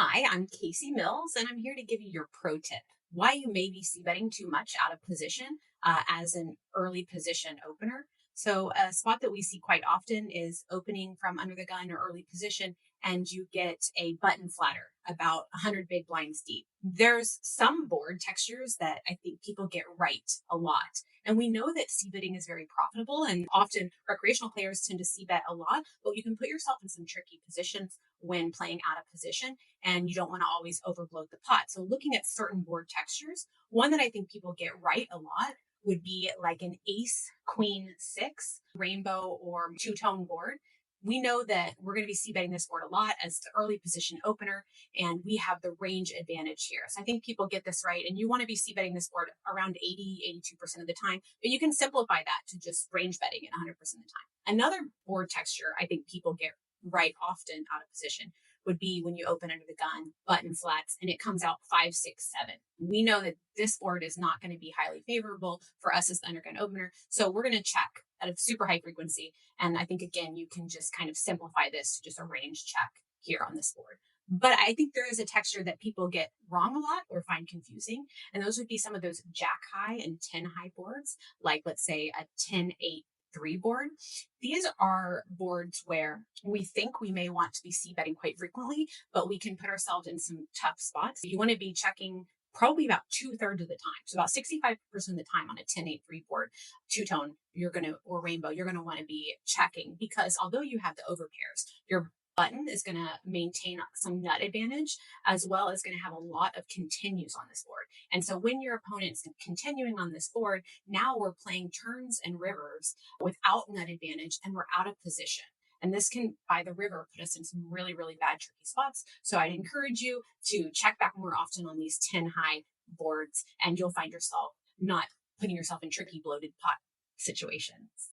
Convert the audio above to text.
Hi, I'm Casey Mills, and I'm here to give you your pro tip why you may be c betting too much out of position as an early position opener. So, a spot that we see quite often is opening from under the gun or early position, and you get a button flatter about 100 big blinds deep. There's some board textures that I think people get right a lot. And we know that c betting is very profitable, and often recreational players tend to c bet a lot, but you can put yourself in some tricky positions when playing out of position and you don't want to always overbloat the pot. So looking at certain board textures, one that I think people get right a lot would be like an ace, queen, six, rainbow, or two-tone board. We know that we're going to be c-betting this board a lot as the early position opener, and we have the range advantage here. So I think people get this right, and you want to be c-betting this board around 80, 82% of the time, but you can simplify that to just range betting it 100% of the time. Another board texture I think people get right often out of position would be when you open under the gun, button flats, and it comes out 5, 6, 7. We know that this board is not going to be highly favorable for us as the undergun opener. So we're going to check at a super high frequency. And I think, again, you can just kind of simplify this to just a range check here on this board. But I think there is a texture that people get wrong a lot or find confusing. And those would be some of those jack high and 10 high boards, like let's say a 10, 8, 3 board. These are boards where we think we may want to be c-betting quite frequently, but we can put ourselves in some tough spots. You want to be checking probably about 2/3 of the time. So about 65% of the time on a 10, 8, 3 board, two-tone, or rainbow, you're going to want to be checking because although you have the overpairs, your button is going to maintain some nut advantage as well as going to have a lot of continues on this board. And so when your opponent's continuing on this board, now we're playing turns and rivers without nut advantage and we're out of position. And this can, by the river, put us in some really, really bad, tricky spots. So I'd encourage you to check back more often on these 10 high boards, and you'll find yourself not putting yourself in tricky, bloated pot situations.